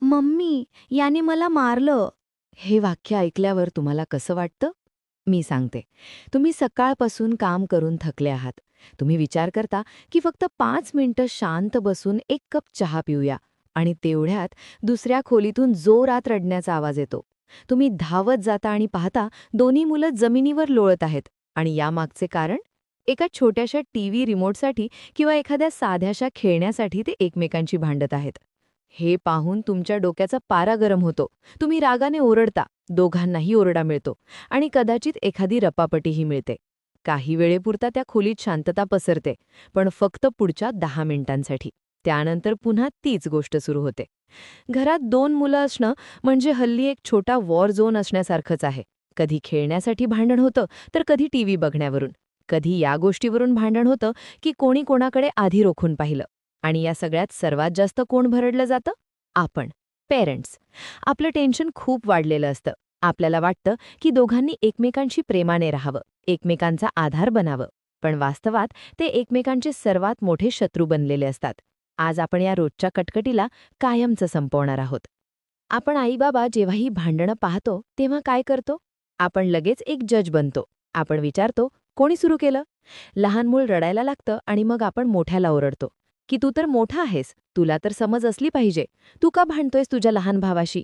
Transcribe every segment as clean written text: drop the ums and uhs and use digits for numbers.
Mummy, याने मला मारलं. हे वाक्य ऐकल्यावर तुम्हाला कसं वाटतं? मी सांगते. तुम्ही सकाळपासून काम करून थकले आहात. तुम्ही विचार करता की फक्त 5 मिनिटं शांत बसून एक कप चहा पिऊया आणि तेवढ्यात दुसऱ्या खोलीतून जोरात रडण्याचा आवाज येतो. तुम्ही धावत जाता आणि पाहता दोन्ही मुलं जमिनीवर लोळत आहेत आणि यामागचे कारण? एका छोट्याशा टीव्ही रिमोटसाठी किंवा एखाद्या साध्याशा खेळण्यासाठी ते एकमेकांशी भांडत आहेत. हे पाहून तुमच्या डोक्याचा पारा गरम होतो. तुम्ही रागाने ओरडता, दोघांनाही ओरडा मिळतो आणि कदाचित एखादी रपापटीही मिळते. काही वेळेपुरता त्या खोलीत शांतता पसरते, पण फक्त पुढच्या 10 मिनिटांसाठी. त्यानंतर पुन्हा तीच गोष्ट सुरू होते. घरात 2 मुलं असणं म्हणजे हल्ली एक छोटा वॉर झोन असण्यासारखंच आहे. कधी खेळण्यासाठी भांडण होतं, तर कधी टीव्ही बघण्यावरून. कधी या गोष्टीवरून भांडण होतं की कोणी कोणाकडे आधी रोखून पाहिलं. आणि या सगळ्यात सर्वात जास्त कोण भरडलं जातं? आपण, पेरेंट्स. आपलं टेन्शन खूप वाढलेलं असतं. आपल्याला वाटतं की दोघांनी एकमेकांशी प्रेमाने राहावं, एकमेकांचा आधार बनावं. पण वास्तवात ते एकमेकांचे सर्वात मोठे शत्रू बनलेले असतात. आज आपण या रोजच्या कटकटीला कायमचं संपवणार आहोत. आपण आई-बाबा जेव्हाही भांडणं पाहतो, तेव्हा काय करतो? आपण लगेच एक जज बनतो. आपण विचारतो, कोणी सुरू केलं? लहान मूल रडायला लागतं आणि मग आपण मोठ्याला ओरडतो, की तू तर मोठा आहेस, तुला तर समज असली पाहिजे. तू का भांडतोयस तुझ्या लहान भावाशी?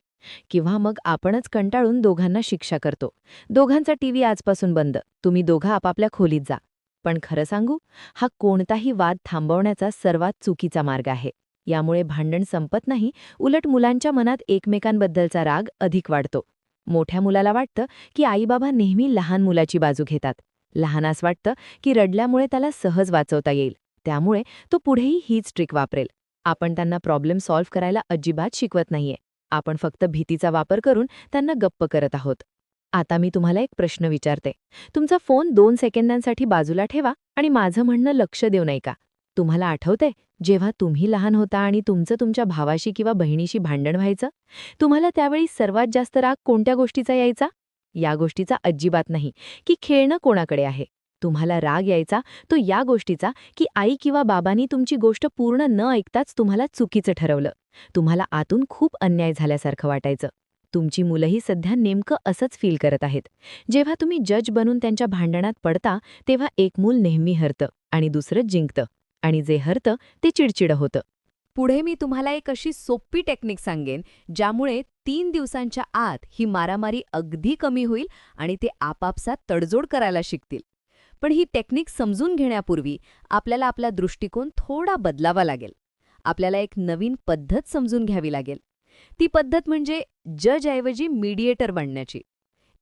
किंवा मग आपणच कंटाळून दोघांना शिक्षा करतो. दोघांचा टीव्ही आजपासून बंद. तुम्ही दोघं आपापल्या खोलीत जा. पण खरं सांगू, हा कोणताही वाद थांबवण्याचा सर्वात चुकीचा मार्ग आहे. यामुळे भांडण संपत नाही, उलट मुलांच्या मनात एकमेकांबद्दलचा राग अधिक वाढतो. मोठ्या मुलाला वाटतं की आईबाबा नेहमी लहान मुलाची बाजू घेतात. लहानास वाटतं की रडल्यामुळे त्याला सहज वाचवता येईल. त्यामुळे तो पुढेही हीच ट्रिक वापरेल. आपण त्यांना प्रॉब्लेम सॉल्व्ह करायला अजिबात शिकवत नाहीये. आपण फक्त भीतीचा वापर करून त्यांना गप्प करत आहोत. आता मी तुम्हाला एक प्रश्न विचारते. तुमचा फोन 2 सेकंदांसाठी बाजूला ठेवा आणि माझं म्हणणं लक्ष देऊ नये का? तुम्हाला आठवतंय जेव्हा तुम्ही लहान होता आणि तुमचं तुमच्या भावाशी किंवा बहिणीशी भांडण व्हायचं? तुम्हाला त्यावेळी सर्वात जास्त राग कोणत्या गोष्टीचा यायचा? या गोष्टीचा अजिबात नाही की खेळणं कोणाकडे आहे. तुम्हाला राग यायचा तो या गोष्टीचा की आई किंवा बाबांनी तुमची गोष्ट पूर्ण न ऐकताच तुम्हाला चुकीचं ठरवलं. तुम्हाला आतून खूप अन्याय झाल्यासारखं वाटायचं. तुमची मुलंही सध्या नेमकं असंच फील करत आहेत. जेव्हा तुम्ही जज बनून त्यांच्या भांडणात पडता, तेव्हा एक मूल नेहमी हरतं आणि दुसरं जिंकतं. आणि जे हरतं ते चिडचिडं होतं. पुढे मी तुम्हाला एक अशी सोपी टेक्निक सांगेन, ज्यामुळे 3 दिवसांच्या आत ही मारामारी अगदी कमी होईल आणि ते आपापसात तडजोड करायला शिकतील. पण ही टेक्निक समजून घेण्यापूर्वी आपल्याला आपला दृष्टिकोन थोडा बदलावा लागेल. आपल्याला एक नवीन पद्धत समजून घ्यावी लागेल. ती पद्धत म्हणजे जजऐवजी मीडिएटर बनण्याची.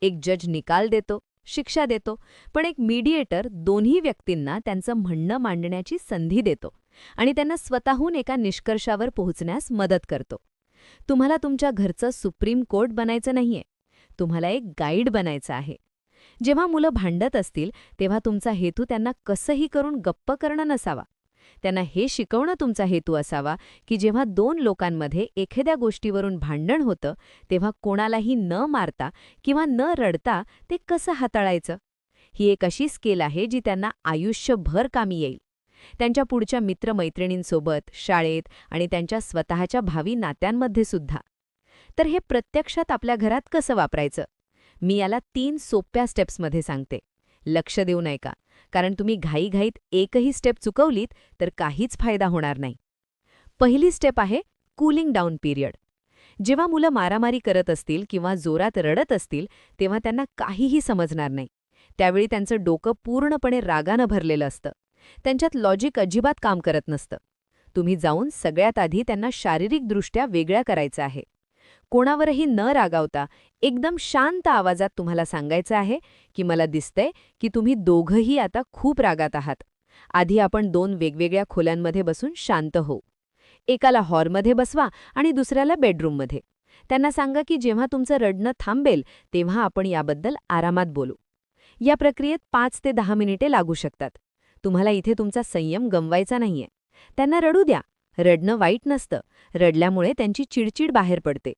एक जज निकाल देतो, शिक्षा देतो, पण एक मीडिएटर दोन्ही व्यक्तींना त्यांचं म्हणणं मांडण्याची संधी देतो आणि त्यांना स्वतःहून एका निष्कर्षावर पोहोचण्यास मदत करतो. तुम्हाला तुमच्या घरचं सुप्रीम कोर्ट बनायचं नाहीये. तुम्हाला एक गाईड बनायचं आहे. जेव्हा मुलं भांडत असतील तेव्हा तुमचा हेतू त्यांना कसंही करून गप्प करणं नसावा. त्यांना हे शिकवणं तुमचा हेतू असावा की जेव्हा 2 लोकांमध्ये एखाद्या गोष्टीवरून भांडण होतं तेव्हा कोणालाही न मारता किंवा न रडता ते कसं हाताळायचं. ही एक अशी स्किल आहे जी त्यांना आयुष्यभर कामी येईल. त्यांच्या पुढच्या मित्रमैत्रिणींसोबत, शाळेत आणि त्यांच्या स्वतःच्या भावी नात्यांमध्ये सुद्धा. तर हे प्रत्यक्षात आपल्या घरात कसं वापरायचं? मी याला 3 सोप्या स्टेप्समध्ये सांगते. लक्ष देऊ नये का? कारण तुम्ही घाईघाईत एकही स्टेप चुकवलीत तर काहीच फायदा होणार नाही. पहिली स्टेप आहे कूलिंग डाऊन पिरियड. जेव्हा मुलं मारामारी करत असतील किंवा जोरात रडत असतील तेव्हा त्यांना काहीही समजणार नाही. त्यावेळी त्यांचं डोकं पूर्णपणे रागानं भरलेलं असतं. त्यांच्यात लॉजिक अजिबात काम करत नसतं. तुम्ही जाऊन सगळ्यात आधी त्यांना शारीरिकदृष्ट्या वेगळ्या करायचं आहे. कोणावरही न रागावता एकदम शांत आवाजात तुम्हाला सांगायचं आहे की मला दिसतंय की तुम्ही दोघंही आता खूप रागात आहात. आधी आपण 2 वेगवेगळ्या खोल्यांमध्ये बसून शांत होऊ. एकाला हॉलमध्ये बसवा आणि दुसऱ्याला बेडरूममध्ये. त्यांना सांगा की जेव्हा तुमचं रडणं थांबेल तेव्हा आपण याबद्दल आरामात बोलू. या प्रक्रियेत 5 ते 10 मिनिटे लागू शकतात. तुम्हाला इथे तुमचा संयम गमवायचा नाहीये. त्यांना रडू द्या. रडणं वाईट नसतं. रडल्यामुळे त्यांची चिडचिड बाहेर पडते.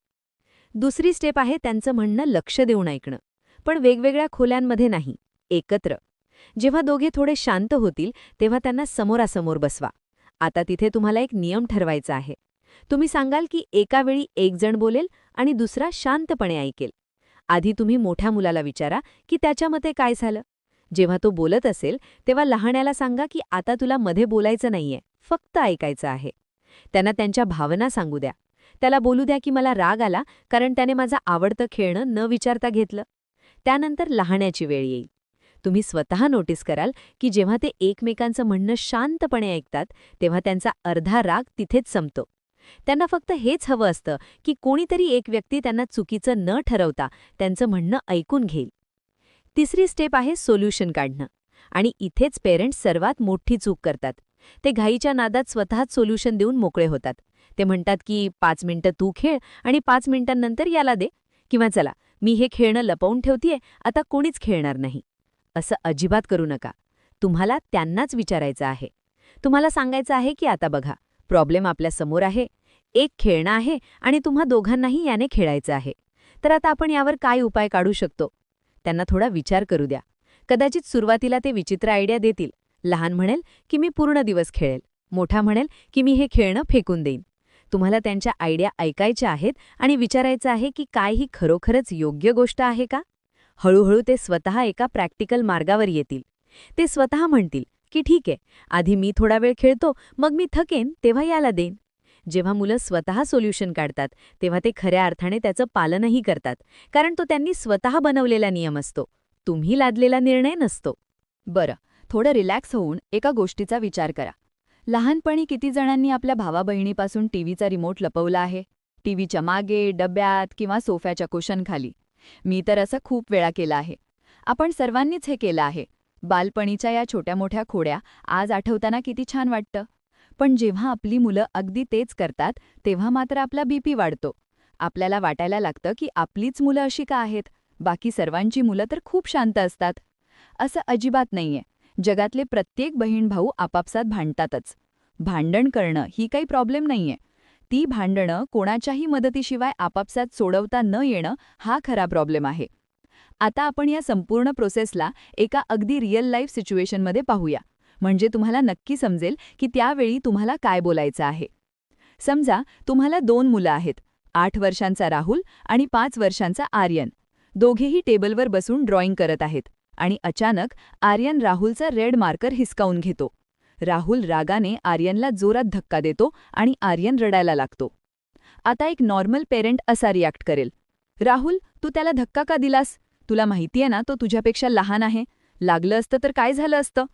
दुसरी स्टेप आहे त्यांचं म्हणणं लक्ष देऊन ऐकणं. पण वेगवेगळ्या खोल्यांमध्ये नाही, एकत्र. जेव्हा दोघे थोडे शांत होतील तेव्हा त्यांना समोरासमोर बसवा. आता तिथे तुम्हाला एक नियम ठरवायचा आहे. तुम्ही सांगाल की एका वेळी एक जण बोलेल आणि दुसरा शांतपणे ऐकेल. आधी तुम्ही मोठ्या मुलाला विचारा की त्याच्या मते काय झालं. जेव्हा तो बोलत असेल तेव्हा लहाण्याला सांगा की आता तुला मध्ये बोलायचं नाहीये, फक्त ऐकायचं आहे. त्यांना त्यांच्या भावना सांगू द्या. त्याला बोलू द्या की मला राग आला कारण त्याने माझं आवडतं खेळणं न विचारता घेतलं. त्यानंतर लहाण्याची वेळ येईल. तुम्ही स्वतः नोटीस कराल की जेव्हा ते एकमेकांचं म्हणणं शांतपणे ऐकतात तेव्हा त्यांचा अर्धा राग तिथेच संपतो. त्यांना फक्त हेच हवं असतं की कोणीतरी एक व्यक्ती त्यांना चुकीचं न ठरवता त्यांचं म्हणणं ऐकून घेईल. तिसरी स्टेप आहे सोल्युशन काढणं. आणि इथेच पेरेंट्स सर्वात मोठी चूक करतात. ते घाईच्या नादात स्वतःच सोल्युशन देऊन मोकळे होतात. ते म्हणतात की 5 मिनिटं तू खेळ आणि 5 मिनिटांनंतर याला दे, किंवा चला मी हे खेळणं लपवून ठेवतीये, आता कोणीच खेळणार नाही. असं अजिबात करू नका. तुम्हाला त्यांनाच विचारायचं आहे. तुम्हाला सांगायचं आहे की आता बघा, प्रॉब्लेम आपल्या समोर आहे, एक खेळणं आहे आणि तुम्हा दोघांनाही याने खेळायचं आहे. तर आता आपण यावर काय उपाय काढू शकतो. त्यांना थोडा विचार करू द्या. कदाचित सुरुवातीला ते विचित्र आयडिया देतील. लहान म्हणेल की मी पूर्ण दिवस खेळेल, मोठा म्हणेल की मी हे खेळणं फेकून देईन. तुम्हाला त्यांच्या आयडिया ऐकायच्या आहेत आणि विचारायचं आहे की काय ही खरोखरच योग्य गोष्ट आहे का. हळूहळू ते स्वतः एका प्रॅक्टिकल मार्गावर येतील. ते स्वतः म्हणतील की ठीक आहे, आधी मी थोडा वेळ खेळतो, मग मी थकेन तेव्हा याला देईन. जेव्हा मुलं स्वतः सोल्युशन काढतात तेव्हा ते खऱ्या अर्थाने त्याचं पालनही करतात, कारण तो त्यांनी स्वतः बनवलेला नियम असतो, तुम्ही लादलेला निर्णय नसतो. बरं, थोडं रिलॅक्स होऊन एका गोष्टीचा विचार करा. लहानपणी किती जणांनी आपल्या भावा-बहिणीपासून टीव्हीचा रिमोट लपवला आहे? टीव्हीच्या मागे, डब्यात किंवा सोफ्याच्या कुशनखाली. मी तर असं खूप वेळा केलं आहे. आपण सर्वांनीच हे केलं आहे. बालपणीच्या या छोट्या-मोठ्या खोड्या आज आठवताना किती छान वाटतं. पण जेव्हा आपली मुलं अगदी तेच करतात तेव्हा मात्र आपला बीपी वाढतो. आपल्याला वाटायला लागतं की आपलीच मुलं अशी का आहेत? बाकी सर्वांची मुलं तर खूप शांत असतात. असं अजिबात नाहीये. जगातले प्रत्येक बहीण-भाऊ आपापसात भांडतातच. भांडण करणं ही काही प्रॉब्लेम नाहीये. ती भांडणं कोणाच्याही मदतीशिवाय आपापसात सोडवता न येणं हा खरा प्रॉब्लेम आहे. आता आपण या संपूर्ण प्रोसेसला एका अगदी रिअल लाईफ सिच्युएशनमध्ये पाहूया. म्हणजे तुम्हाला नक्की समजेल की त्यावेळी तुम्हाला काय बोलायचं आहे. समजा तुम्हाला 2 मुलं आहेत. 8 वर्षांचा राहुल आणि 5 वर्षांचा आर्यन. दोघेही टेबलवर बसून ड्रॉइंग करत आहेत. आणि अचानक आर्यन राहुलचा रेड मार्कर हिसकावून घेतो. राहुल रागाने आर्यनला जोरात धक्का देतो आणि आर्यन रडायला लागतो. आता एक नॉर्मल पेरेंट असा रिॲक्ट करेल, राहुल, तू त्याला धक्का का दिलास? तुला माहितीये ना तो तुझ्यापेक्षा लहान आहे. लागलं असतं तर काय झालं असतं?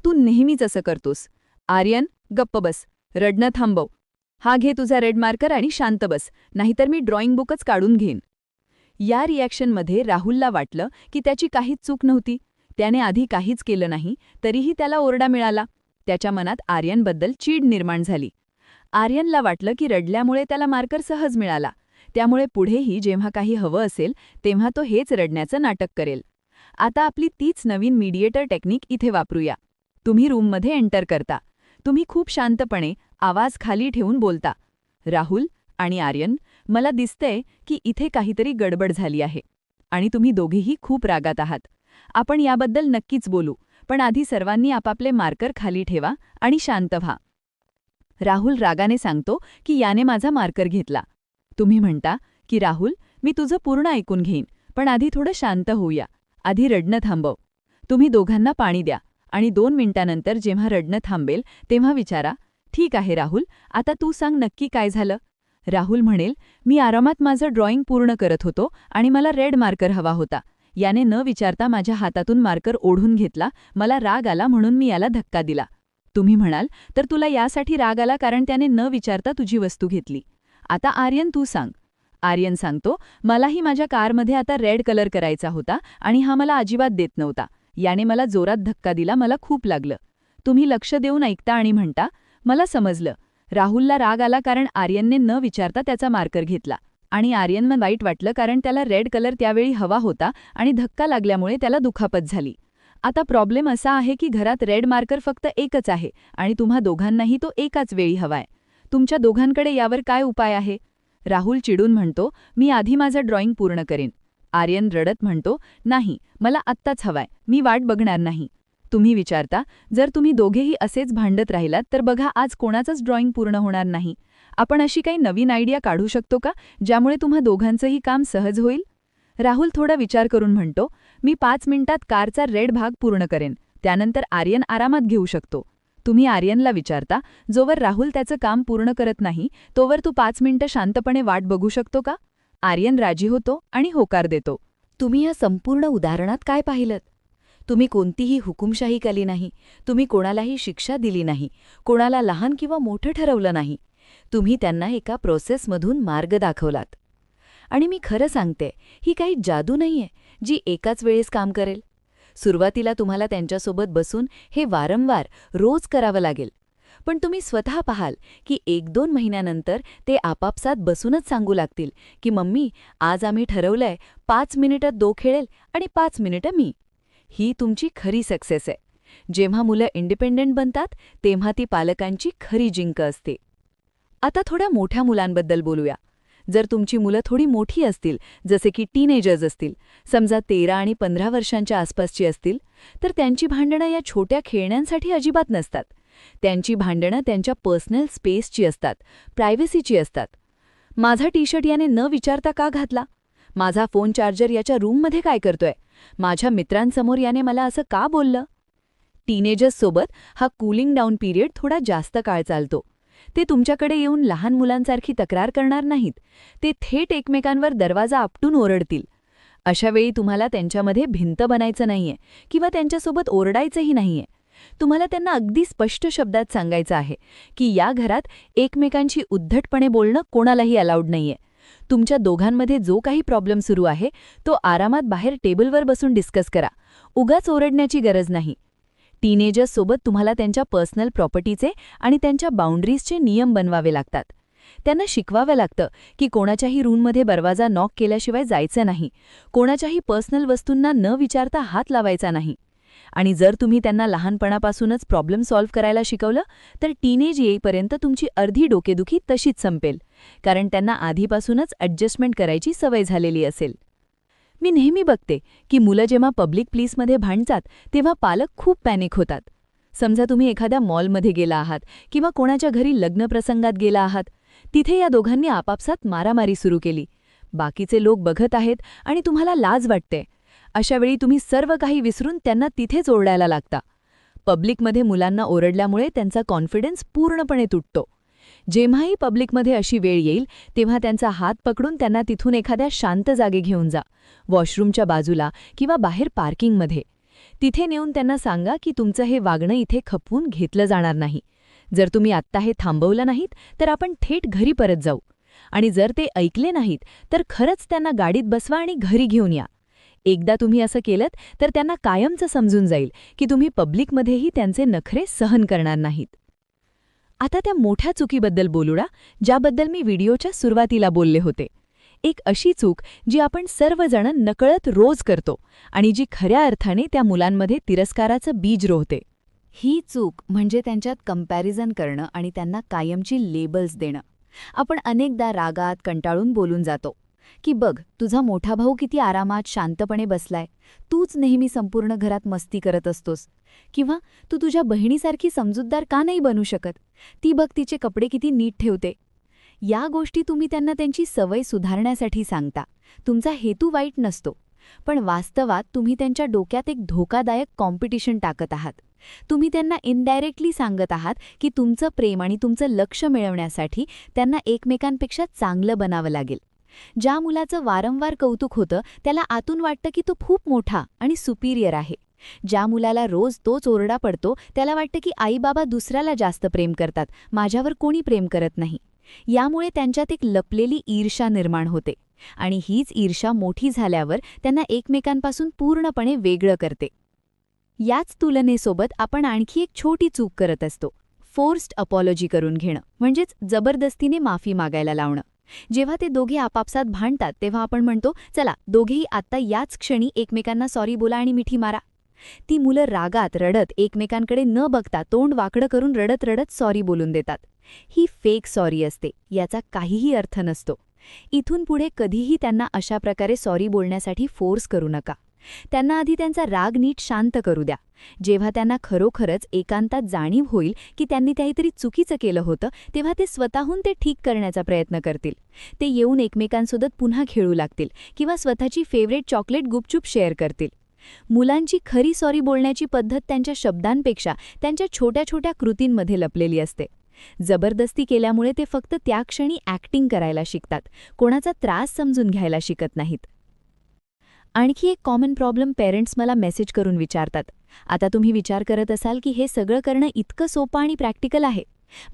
तू नेहमीच असं करतोस. आर्यन, गप्प बस, रडणं थांबव. हा घे तुझा रेड मार्कर आणि शांत बस, नाहीतर मी ड्रॉइंग बुकच काढून घेईन. या रिॲक्शनमध्ये राहुलला वाटलं की त्याची काहीच चूक नव्हती. त्याने आधी काहीच केलं नाही, तरीही त्याला ओरडा मिळाला. त्याच्या मनात आर्यनबद्दल चीड निर्माण झाली. आर्यनला वाटलं की रडल्यामुळे त्याला मार्कर सहज मिळाला. त्यामुळे पुढेही जेव्हा काही हवं असेल तेव्हा तो हेच रडण्याचं नाटक करेल. आता आपली तीच नवीन मीडिएटर टेक्निक इथे वापरूया. तुम्ही रूममध्ये एंटर करता. तुम्ही खूप शांतपणे आवाज खाली ठेवून बोलता, राहुल आणि आर्यन, मला दिसतंय की इथे काहीतरी गडबड झाली आहे आणि तुम्ही दोघेही खूप रागात आहात. आपण याबद्दल नक्कीच बोलू, पण आधी सर्वांनी आपापले मार्कर खाली ठेवा आणि शांत व्हा. राहुल रागाने सांगतो की याने माझा मार्कर घेतला. तुम्ही म्हणता की राहुल, मी तुझं पूर्ण ऐकून घेईन, पण आधी थोडं शांत होऊया. आधी रडणं थांबव. तुम्ही दोघांना पाणी द्या आणि 2 मिनिटांनंतर जेव्हा रडणं थांबेल तेव्हा विचारा, ठीक आहे राहुल, आता तू सांग नक्की काय झालं? राहुल म्हणेल, मी आरामात माझं ड्रॉइंग पूर्ण करत होतो आणि मला रेड मार्कर हवा होता. याने न विचारता माझ्या हातातून मार्कर ओढून घेतला. मला राग आला म्हणून मी याला धक्का दिला. तुम्ही म्हणाल, तर तुला यासाठी राग आला कारण त्याने न विचारता तुझी वस्तू घेतली. आता आर्यन, तू सांग. आर्यन सांगतो, मलाही माझ्या कारमध्ये आता रेड कलर करायचा होता आणि हा मला अजिबात देत नव्हता. याने मला जोरात धक्का दिला, मला खूप लागलं. तुम्ही लक्ष देऊन ऐकता आणि म्हणता, मला समजलं. राहुलला राग आला कारण आर्यनने न विचारता त्याचा मार्कर घेतला आणि आर्यनला वाईट वाटलं कारण त्याला रेड कलर त्यावेळी हवा होता आणि धक्का लागल्यामुळे त्याला दुखापत झाली. आता प्रॉब्लेम असा आहे की घरात रेड मार्कर फक्त एकच आहे आणि तुम्हा दोघांनाही तो एकाच वेळी हवाय. तुमच्या दोघांकडे यावर काय उपाय आहे? राहुल चिडून म्हणतो, मी आधी माझं ड्रॉइंग पूर्ण करेन. आर्यन रडत म्हणतो, नाही, मला आत्ताच हवाय, मी वाट बघणार नाही. तुम्ही विचारता, जर तुम्ही दोघेही असेच भांडत राहिलात तर बघा आज कोणाचंच ड्रॉइंग पूर्ण होणार नाही. आपण अशी काही नवीन आयडिया काढू शकतो का ज्यामुळे तुम्हा दोघांचंही काम सहज होईल? राहुल थोडा विचार करून म्हणतो, मी 5 मिनिटात कारचा रेड भाग पूर्ण करेन. त्यानंतर आर्यन आरामात घेऊ शकतो. तुम्ही आर्यनला विचारता, जोवर राहुल त्याचं काम पूर्ण करत नाही तोवर तू 5 मिनिटं शांतपणे वाट बघू शकतो का? आर्यन राजी होतो आणि होकार देतो. तुम्ही या संपूर्ण उदाहरणात काय पाहिलं? तुम्ही कोणतीही हुकुमशाही केली नाही, तुम्ही कोणालाही शिक्षा दिली नाही, कोणाला लहान किंवा मोठं ठरवलं नाही. तुम्ही त्यांना एका प्रोसेसमधून मार्ग दाखवलात. आणि मी खरं सांगते, ही काही जादू नाहीये जी एकाच वेळेस काम करेल. सुरुवातीला तुम्हाला त्यांच्यासोबत बसून हे वारंवार रोज करावं लागेल. पण तुम्ही स्वतः पाहाल की 1-2 महिन्यानंतर ते आपापसात बसूनच सांगू लागतील की मम्मी, आज आम्ही ठरवलंय 5 मिनिटं तो खेळेल आणि 5 मिनिटं मी. ही तुमची खरी सक्सेस आहे. जेव्हा मुलं इंडिपेंडंट बनतात तेव्हा ती पालकांची खरी जिंक असते. आता थोड्या मोठ्या मुलांबद्दल बोलूया. जर तुमची मुलं थोडी मोठी असतील, जसे की टीनेजर्स असतील, समजा 13 आणि 15 वर्षांच्या आसपासची असतील, तर त्यांची भांडणं या छोट्या खेळण्यांसाठी अजिबात नसतात. त्यांची भांडणं त्यांच्या पर्सनल स्पेसची असतात, प्रायव्हसीची असतात. माझा टी-शर्ट याने न विचारता का घातला? माझा फोन चार्जर याच्या रूममध्ये काय करतोय? माझ्या मित्रांसमोर याने मला असं का बोललं? टीनेजर्ससोबत हा कूलिंग डाऊन पिरियड थोडा जास्त काळ चालतो. ते तुमच्याकडे येऊन लहान मुलांसारखी तक्रार करणार नाहीत. ते थेट एकमेकांवर दरवाजा आपटून ओरडतील. अशावेळी तुम्हाला त्यांच्यामध्ये भिंत बनायचं नाहीये किंवा त्यांच्यासोबत ओरडायचंही नाहीये. तुम्हाला त्यांना अगदी स्पष्ट शब्दात सांगायचं आहे की या घरात एकमेकांशी उद्धटपणे बोलणं कोणालाही अलाउड नाहीये. तुमच्या दोघांमध्ये जो काही प्रॉब्लेम सुरू आहे तो आरामात बाहेर टेबलवर बसून डिस्कस करा. उगाच ओरडण्याची गरज नाही. टीनेजर्ससोबत तुम्हाला त्यांच्या पर्सनल प्रॉपर्टीचे आणि त्यांच्या बाउंड्रीजचे नियम बनवावे लागतात. त्यांना शिकवावं लागतं की कोणाच्याही रूममध्ये दरवाजा नॉक केल्याशिवाय जायचं नाही, कोणाच्याही पर्सनल वस्तूंना न विचारता हात लावायचा नाही. आणि जर तुम्ही त्यांना लहानपणापासूनच प्रॉब्लेम सॉल्व्ह करायला शिकवलं तर टीनेज येईपर्यंत तुमची अर्धी डोकेदुखी तशीच संपेल, कारण त्यांना आधीपासूनच ॲडजस्टमेंट करायची सवय झालेली असेल. मी नेहमी बघते की मुलं जेव्हा पब्लिक प्लेसमध्ये भांडतात तेव्हा पालक खूप पॅनिक होतात. समजा तुम्ही एखाद्या मॉलमध्ये गेला आहात किंवा कोणाच्या घरी लग्नप्रसंगात गेला आहात. तिथे या दोघांनी आपापसात मारामारी सुरू केली. बाकीचे लोक बघत आहेत आणि तुम्हाला लाज वाटते. अशावेळी तुम्ही सर्व काही विसरून त्यांना तिथेच ओरडायला लागता. पब्लिकमध्ये मुलांना ओरडल्यामुळे त्यांचा कॉन्फिडन्स पूर्णपणे तुटतो. जेव्हाही पब्लिकमध्ये अशी वेळ येईल तेव्हा त्यांचा हात पकडून त्यांना तिथून एखाद्या शांत जागे घेऊन जा, वॉशरूमच्या बाजूला किंवा बाहेर पार्किंगमध्ये. तिथे नेऊन त्यांना सांगा की तुमचं हे वागणं इथे खपवून घेतलं जाणार नाही. जर तुम्ही आत्ता हे थांबवलं नाहीत तर आपण थेट घरी परत जाऊ. आणि जर ते ऐकले नाहीत तर खरंच त्यांना गाडीत बसवा आणि घरी घेऊन या. एकदा तुम्ही असं केलंत तर त्यांना कायमचं समजून जाईल की तुम्ही पब्लिकमध्येही त्यांचे नखरे सहन करणार नाहीत. आता त्या मोठ्या चुकीबद्दल बोलूया, ज्याबद्दल मी व्हिडिओच्या सुरुवातीला बोलले होते. एक अशी चूक जी आपण सर्वजण नकळत रोज करतो आणि जी खऱ्या अर्थाने त्या मुलांमध्ये तिरस्काराचं बीज रोवते. ही चूक म्हणजे त्यांच्यात कंपॅरिझन करणं आणि त्यांना कायमची लेबल्स देणं. आपण अनेकदा रागात कंटाळून बोलून जातो की बघ, तुझा मोठा भाऊ किती आरामात शांतपणे बसलाय, तूच नेहमी संपूर्ण घरात मस्ती करत असतोस. किंवा तू तुझ्या बहिणीसारखी समजूतदार का नाही बनू शकत, ती बघ तिचे कपडे किती नीट ठेवते. या गोष्टी तुम्ही त्यांना त्यांची सवय सुधारण्यासाठी सांगता. तुमचा हेतू वाईट नसतो, पण वास्तवात तुम्ही त्यांच्या डोक्यात एक धोकादायक कॉम्पिटिशन टाकत आहात. तुम्ही त्यांना इनडायरेक्टली सांगत आहात की तुमचं प्रेम आणि तुमचं लक्ष मिळवण्यासाठी त्यांना एकमेकांपेक्षा चांगलं बनावं लागेल. ज्या मुलाचं वारंवार कौतुक होतं त्याला आतून वाटतं की तो खूप मोठा आणि सुपिरियर आहे. ज्या मुलाला रोज तोच ओरडा पडतो त्याला वाटतं की आई बाबा दुसऱ्याला जास्त प्रेम करतात, माझ्यावर कोणी प्रेम करत नाही. यामुळे त्यांच्यात एक लपलेली ईर्ष्या निर्माण होते आणि हीच ईर्ष्या मोठी झाल्यावर त्यांना एकमेकांपासून पूर्णपणे वेगळं करते. याच तुलनेसोबत आपण आणखी एक छोटी चूक करत असतो, फोर्स्ड अपॉलॉजी करून घेणं, म्हणजेच जबरदस्तीने माफी मागायला लावणं. जेव्हा ते दोघे आपापसात भांडतात तेव्हा आपण म्हणतो, चला दोघेही आत्ता याच क्षणी एकमेकांना सॉरी बोला आणि मिठी मारा. ती मुलं रागात रडत एकमेकांकडे न बघता तोंड वाकडं करून रडत रडत सॉरी बोलून देतात. ही फेक सॉरी असते, याचा काहीही अर्थ नसतो. इथून पुढे कधीही त्यांना अशा प्रकारे सॉरी बोलण्यासाठी फोर्स करू नका. त्यांना आधी त्यांचा राग नीट शांत करू द्या. जेव्हा त्यांना खरोखरच एकांतात जाणीव होईल की त्यांनी काहीतरी चुकीचं केलं होतं, तेव्हा ते स्वतःहून ते ठीक करण्याचा प्रयत्न करतील. ते येऊन एकमेकांसोबत पुन्हा खेळू लागतील किंवा स्वतःची फेवरेट चॉकलेट गुपचूप शेअर करतील. मुलांची खरी सॉरी बोलण्याची पद्धत त्यांच्या शब्दांपेक्षा त्यांच्या छोट्या छोट्या कृतींमध्ये लपलेली असते. जबरदस्ती केल्यामुळे ते फक्त त्या क्षणी ॲक्टिंग करायला शिकतात, कोणाचा त्रास समजून घ्यायला शिकत नाहीत. आणखी एक कॉमन प्रॉब्लेम पेरेंट्स मला मेसेज करून विचारतात. आता तुम्ही विचार करत असाल की हे सगळं करणं इतकं सोपं आणि प्रॅक्टिकल आहे.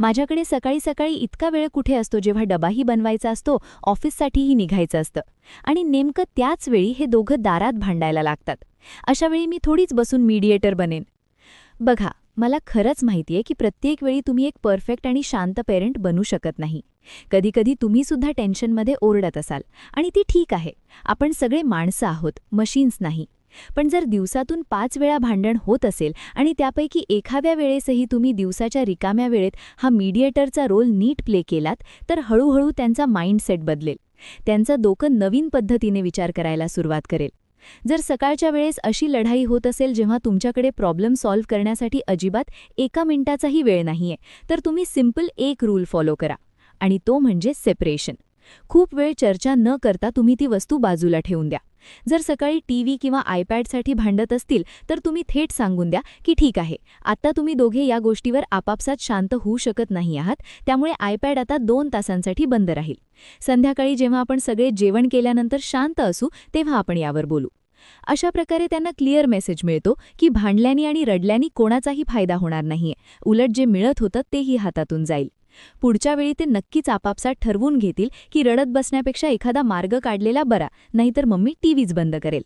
माझ्याकडे सकाळी सकाळी इतका वेळ कुठे असतो, जेव्हा डबाही बनवायचा असतो, ऑफिससाठीही निघायचं असतं. आणि नेमकं त्याच वेळी हे दोघं दारात भांडायला लागतात. अशावेळी मी थोडीच बसून मीडिएटर बनेन. बघा, मला खरंच माहितीये की प्रत्येक वेळी तुम्ही एक परफेक्ट आणि शांत पेरेंट बनू शकत नाही. कधीकधी तुम्ही सुद्धा टेन्शनमध्ये ओरडत असाल, आणि ती ठीक आहे. आपण सगळे माणसं आहोत, मशीन्स नाही. पण जर दिवसातून 5 वेळा भांडण होत असेल आणि त्यापैकी एखाद्या वेळेसही तुम्ही दिवसाच्या रिकाम्या वेळेत हा मीडिएटरचा रोल नीट प्ले केलात, तर हळूहळू त्यांचा माइंडसेट बदलेल. त्यांचं डोकं नवीन पद्धतीने विचार करायला सुरुवात करेल. जर सकाळच्या वेळेस अशी लढाई होत असेल जेव्हा तुमच्याकडे प्रॉब्लेम सॉल्व्ह करण्यासाठी अजिबात 1 मिनिटाचाही वेळ नाहीये, तर तुम्ही सिंपल एक रूल फॉलो करा, आणि तो म्हणजे सेपरेशन. खूप वेळ चर्चा न करता तुम्ही ती वस्तू बाजूला ठेवून द्या. जर सकाळी टीव्ही किंवा आयपॅडसाठी भांडत असतील, तर तुम्ही थेट सांगून द्या की ठीक आहे, आता तुम्ही दोघे या गोष्टीवर आपापसात शांत होऊ शकत नाही आहात, त्यामुळे आयपॅड आता 2 तासांसाठी बंद राहील. संध्याकाळी जेव्हा आपण सगळे जेवण केल्यानंतर शांत असू, तेव्हा आपण यावर बोलू. अशा प्रकारे त्यांना क्लिअर मेसेज मिळतो की भांडल्यानी आणि रडल्यानी कोणाचाही फायदा होणार नाहीये, उलट जे मिळत होतं तेही हातातून जाईल. पुढच्या वेळी ते नक्कीच आपापसात ठरवून घेतील की रडत बसण्यापेक्षा एखादा मार्ग काढलेला बरा, नाहीतर मम्मी टीव्हीच बंद करेल.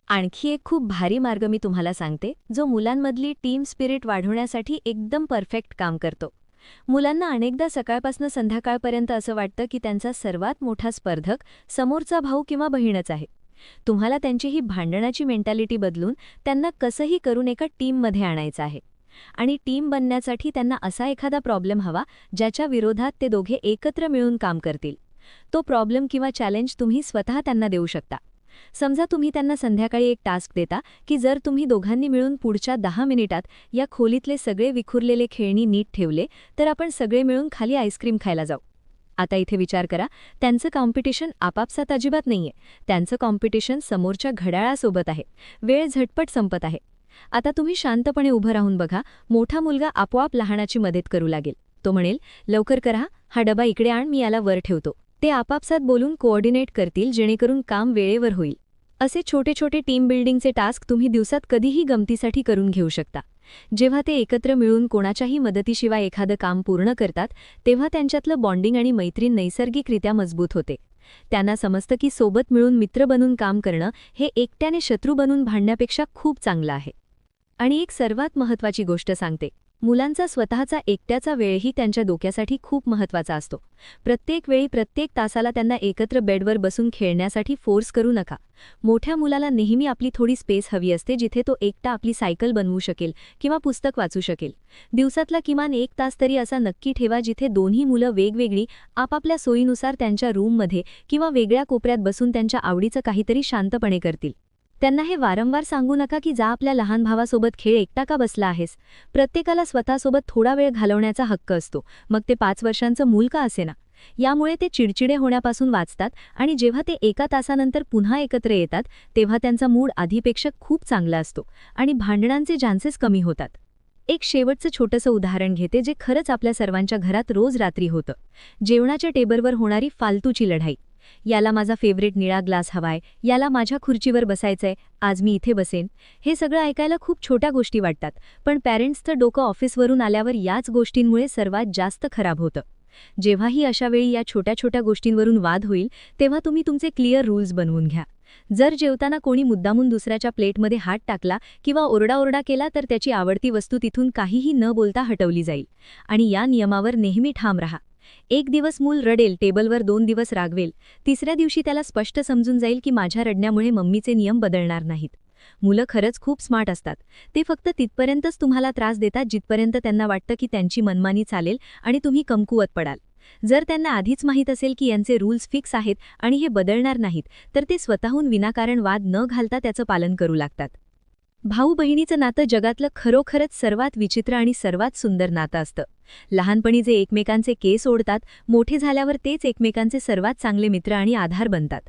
आणखी एक खूप भारी मार्ग मी तुम्हाला सांगते, जो मुलांमधली टीम स्पिरिट वाढवण्यासाठी एकदम परफेक्ट काम करतो. मुलांना अनेकदा सकाळपासून संध्याकाळपर्यंत असं वाटतं की त्यांचा सर्वात मोठा स्पर्धक समोरचा भाऊ किंवा बहीणच आहे. तुम्हाला त्यांची ही भांडणाची मेंटॅलिटी बदलून त्यांना कसंही करून एका टीममध्ये आणायचं आहे. आणि टीम बनण्यासाठी त्यांना असा एखादा प्रॉब्लेम हवा ज्याच्या विरोधात ते दोघे एकत्र मिळून काम करतील. तो प्रॉब्लेम किंवा चॅलेंज तुम्ही स्वतः त्यांना देऊ शकता. समजा तुम्ही त्यांना संध्याकाळी एक टास्क देता की जर तुम्ही दोघांनी मिळून पुढच्या 10 मिनिटात या खोलीतले सगळे विखुरलेले खेळणी नीट ठेवले, तर आपण सगळे मिळून खाली आईस्क्रीम खायला जाऊ. आता इथे विचार करा, त्यांचं कॉम्पिटिशन आपापसात अजिबात नाहीये. त्यांचं कॉम्पिटिशन समोरच्या घड्याळासोबत आहे. वेळ झटपट संपत आहे. आता तुम्ही शांतपणे उभं राहून बघा, मोठा मुलगा आपोआप लहानाची मदत करू लागेल. तो म्हणेल, लवकर करा, हा डबा इकडे आण, मी याला वर ठेवतो. ते आपापसात बोलून कोऑर्डिनेट करतील, जेणेकरून काम वेळेवर होईल. असे छोटे छोटे टीम बिल्डिंगचे टास्क तुम्ही दिवसात कधीही गमतीसाठी करून घेऊ शकता. जेव्हा ते एकत्र मिळून कोणाच्याही मदतीशिवाय एखादं काम पूर्ण करतात, तेव्हा त्यांच्यातलं बॉन्डिंग आणि मैत्री नैसर्गिकरित्या मजबूत होते. त्यांना समजतं की सोबत मिळून मित्र बनून काम करणं हे एकट्याने शत्रू बनून भांडण्यापेक्षा खूप चांगलं आहे. आणि एक सर्वात महत्त्वाची गोष्ट सांगते, मुलांचा स्वतःचा एकट्याचा वेळही त्यांच्या डोक्यासाठी खूप महत्त्वाचा असतो. प्रत्येक वेळी प्रत्येक तासाला त्यांना एकत्र बेडवर बसून खेळण्यासाठी फोर्स करू नका. मोठ्या मुलाला नेहमी आपली थोडी स्पेस हवी असते, जिथे तो एकटा आपली सायकल बनवू शकेल किंवा पुस्तक वाचू शकेल. दिवसातला किमान 1 तास तरी असा नक्की ठेवा, जिथे दोन्ही मुलं वेगवेगळी आपापल्या सोयीनुसार त्यांच्या रूममध्ये किंवा वेगळ्या कोपऱ्यात बसून त्यांच्या आवडीचं काहीतरी शांतपणे करतील. त्यांना हे वारंवार सांगू नका की जा आपल्या लहान भावासोबत खेळ, एकटा का बसला आहेस. प्रत्येकाला स्वतःसोबत थोडा वेळ घालवण्याचा हक्क असतो, मग ते 5 वर्षांचं मूल का असेना. यामुळे ते चिडचिडे होण्यापासून वाचतात, आणि जेव्हा ते 1 तासानंतर पुन्हा एकत्र येतात, तेव्हा त्यांचा मूड आधीपेक्षा खूप चांगला असतो आणि भांडणांचे चान्सेस कमी होतात. एक शेवटचं छोटंसं उदाहरण घेते, जे खरंच आपल्या सर्वांच्या घरात रोज रात्री होतं. जेवणाच्या टेबलवर होणारी फालतूची लढाई. याला माझा फेवरेट निळा ग्लास हवाय, याला माझ्या खुर्चीवर बसायचंय, आज मी इथे बसेन. हे सगळं ऐकायला खूप छोट्या गोष्टी वाटतात, पण पॅरेंट्सचं डोकं ऑफिसवरून आल्यावर याच गोष्टींमुळे सर्वात जास्त खराब होतं. जेव्हाही अशा वेळी या छोट्या छोट्या गोष्टींवरून वाद होईल, तेव्हा तुम्ही तुमचे क्लिअर रूल्स बनवून घ्या. जर जेवताना कोणी मुद्दामून दुसऱ्याच्या प्लेटमध्ये हात टाकला किंवा ओरडाओरडा केला, तर त्याची आवडती वस्तू तिथून काहीही न बोलता हटवली जाईल. आणि या नियमावर नेहमी ठाम राहा. 1 दिवस मूल रडेल, टेबलवर 2 दिवस रागवेल, 3ऱ्या दिवशी त्याला स्पष्ट समजून जाईल की माझ्या रडण्यामुळे मम्मीचे नियम बदलणार नाहीत. मुलं खरंच खूप स्मार्ट असतात. ते फक्त तिथपर्यंतच तुम्हाला त्रास देतात जिथपर्यंत त्यांना वाटतं की त्यांची मनमानी चालेल आणि तुम्ही कमकुवत पडाल. जर त्यांना आधीच माहीत असेल की यांचे रूल्स फिक्स आहेत आणि हे बदलणार नाहीत, तर ते स्वतःहून विनाकारण वाद न घालता त्याचं पालन करू लागतात. भाऊ-बहिणीचं नातं जगातलं खरोखरच सर्वात विचित्र आणि सर्वात सुंदर नातं असतं. लहानपणी जे एकमेकांचे केस ओढतात, मोठे झाल्यावर तेच एकमेकांचे सर्वात चांगले मित्र आणि आधार बनतात.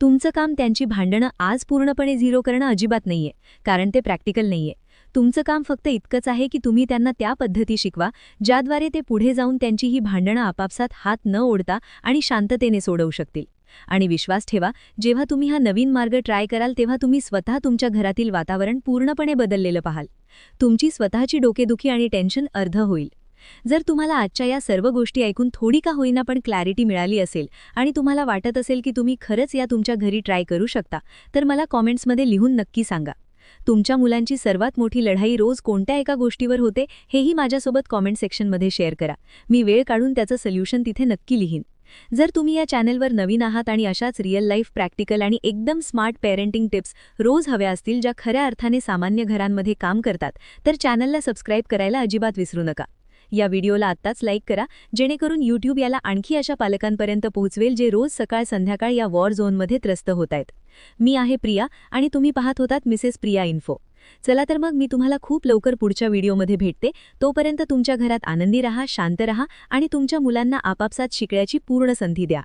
तुमचं काम त्यांची भांडणं आज पूर्णपणे झिरो करणं अजिबात नाहीये, कारण ते प्रॅक्टिकल नाहीये. तुमचं काम फक्त इतकंच आहे की तुम्ही त्यांना त्या पद्धती शिकवा ज्याद्वारे ते पुढे जाऊन त्यांची ही भांडणं आपापसात हात न ओढता आणि शांततेने सोडवू शकतील. आणि विश्वास ठेवा, जेव्हा तुम्ही हा नवीन मार्ग ट्राय कराल तेव्हा तुम्ही स्वतः तुमच्या घरातील वातावरण पूर्णपणे बदललेलं पाहाल. तुमची स्वतःची डोकेदुखी आणि टेन्शन अर्ध होईल. जर तुम्हाला आजच्या या सर्व गोष्टी ऐकून थोडी का होईना पण क्लॅरिटी मिळाली असेल आणि तुम्हाला वाटत असेल की तुम्ही खरंच या तुमच्या घरी ट्राय करू शकता, तर मला कॉमेंट्समध्ये लिहून नक्की सांगा. तुमच्या मुलांची सर्वात मोठी लढाई रोज कोणत्या एका गोष्टीवर होते हेही माझ्यासोबत कॉमेंट सेक्शनमध्ये शेअर करा. मी वेळ काढून त्याचं सोल्युशन तिथे नक्की लिहीन. जर तुम्ही या चॅनलवर नवीन आहात आणि अशाच रिअल लाईफ प्रॅक्टिकल आणि एकदम स्मार्ट पेरेंटिंग टिप्स रोज हव्या असतील ज्या खऱ्या अर्थाने सामान्य घरांमध्ये काम करतात, तर चॅनलला सबस्क्राईब करायला अजिबात विसरू नका. या व्हिडिओला आत्ताच लाईक करा, जेणेकरून यूट्यूब याला आणखी अशा पालकांपर्यंत पोहोचवेल जे रोज सकाळ संध्याकाळ या वॉर झोनमध्ये त्रस्त होत आहेत. मी आहे प्रिया आणि तुम्ही पाहत होतात मिसेस प्रिया इन्फो. चला तर मग मी तुम्हाला खूप लवकर पुढच्या व्हिडिओमध्ये भेटते. तोपर्यंत तुमच्या घरात आनंदी रहा, शांत रहा आणि तुमच्या मुलांना आपापसात शिकण्याची पूर्ण संधी द्या.